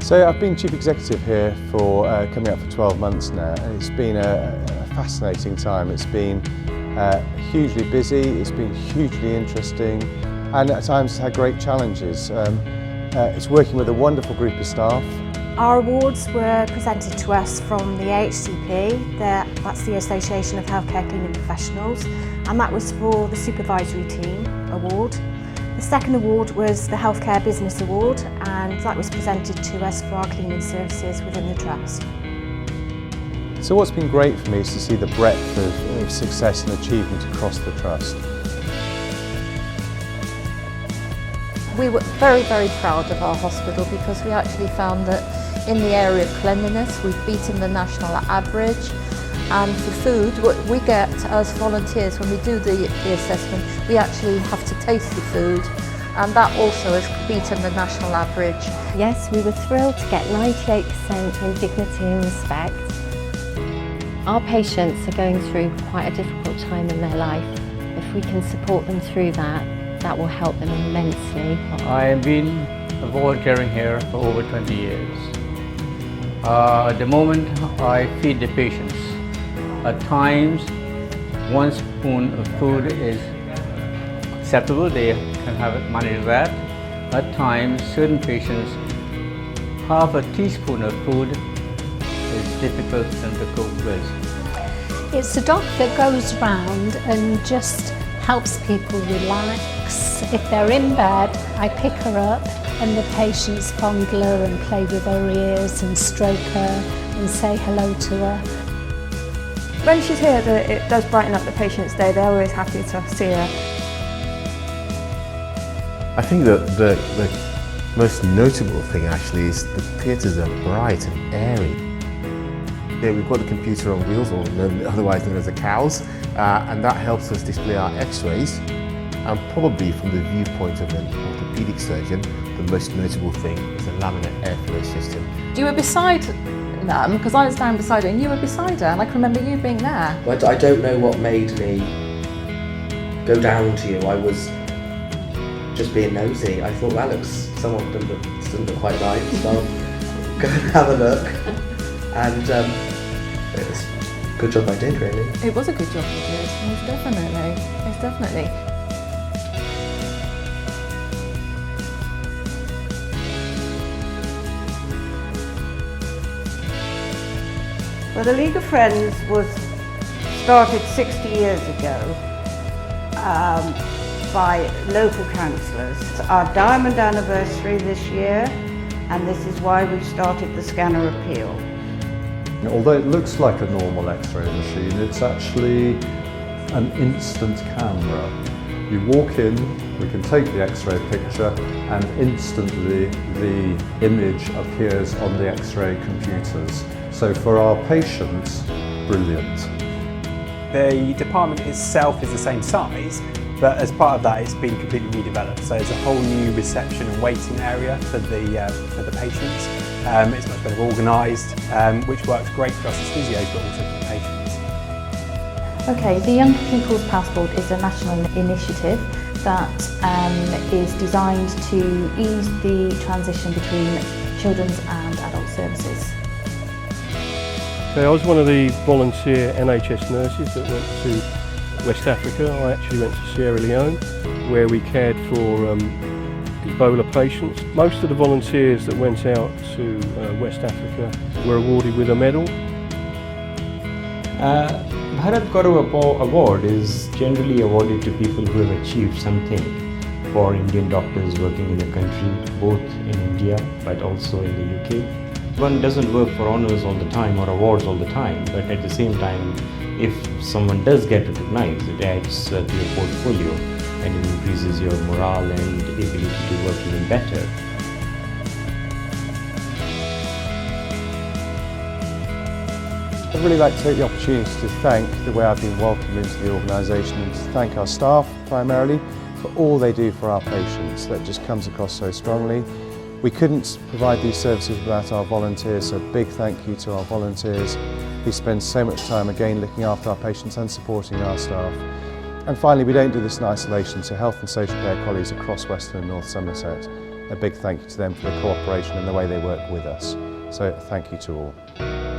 So I've been Chief Executive here for coming up for 12 months now. It's been a fascinating time. It's been hugely busy, it's been hugely interesting, and at times it's had great challenges. It's working with a wonderful group of staff. Our awards were presented to us from the AHCP, that's the Association of Healthcare Cleaning Professionals, and that was for the Supervisory Team Award. The second award was the Healthcare Business Award, and that was presented to us for our cleaning services within the Trust. So what's been great for me is to see the breadth of success and achievement across the Trust. We were very, very proud of our hospital because we actually found that in the area of cleanliness we've beaten the national average, and for food what we get as volunteers when we do the assessment, we actually have to taste the food, and that also has beaten the national average. Yes, we were thrilled to get 98% in dignity and respect. Our patients are going through quite a difficult time in their life. If we can support them through that will help them immensely. I have been volunteering here for over 20 years. At the moment, I feed the patients. At times, 1 spoon of food is acceptable, they can have it managed that. At times, certain patients, half a teaspoon of food is difficult for them to cope with. It's a dog that goes round and just helps people relax. If they're in bed, I pick her up and the patients fondle her and play with her ears and stroke her and say hello to her. When she's here, it does brighten up the patient's day. They're always happy to see her. I think that the most notable thing actually is the theatres are bright and airy. Yeah, we've got the computer on wheels, or otherwise known as the cows, and that helps us display our x-rays. And probably from the viewpoint of an orthopaedic surgeon, the most notable thing is the laminate airflow system. You were beside them, because I was down beside her and you were beside her, and I can remember you being there. I don't know what made me go down to you. I was just being nosy. I thought that someone doesn't look quite right, so I'll go and have a look. And it was a good job I did, really. It was a good job you did, most definitely, most definitely. Well, the League of Friends was started 60 years ago by local councillors. It's our diamond anniversary this year, and this is why we started the scanner appeal. Although it looks like a normal X-ray machine, it's actually an instant camera. You walk in, we can take the X-ray picture, and instantly the image appears on the X-ray computers. So for our patients, brilliant. The department itself is the same size, but as part of that it's been completely redeveloped. So there's a whole new reception and waiting area for the patients. It's much better organised, which works great for us as physios, but also for the patients. Okay, the Young People's Passport is a national initiative that is designed to ease the transition between children's and adult services. I was one of the volunteer NHS nurses that went to West Africa. I actually went to Sierra Leone, where we cared for Ebola patients. Most of the volunteers that went out to West Africa were awarded with a medal. Bharat Gaurav Award is generally awarded to people who have achieved something for Indian doctors working in the country, both in India but also in the UK. One doesn't work for honours all the time or awards all the time, but at the same time, if someone does get recognized, it adds to your portfolio and it increases your morale and ability to work even better. I'd really like to take the opportunity to thank the way I've been welcomed into the organisation, and to thank our staff primarily for all they do for our patients. That just comes across so strongly. We couldn't provide these services without our volunteers, so a big thank you to our volunteers who spend so much time again looking after our patients and supporting our staff. And finally, we don't do this in isolation, so health and social care colleagues across Western and North Somerset. a big thank you to them for the cooperation and the way they work with us. So thank you to all.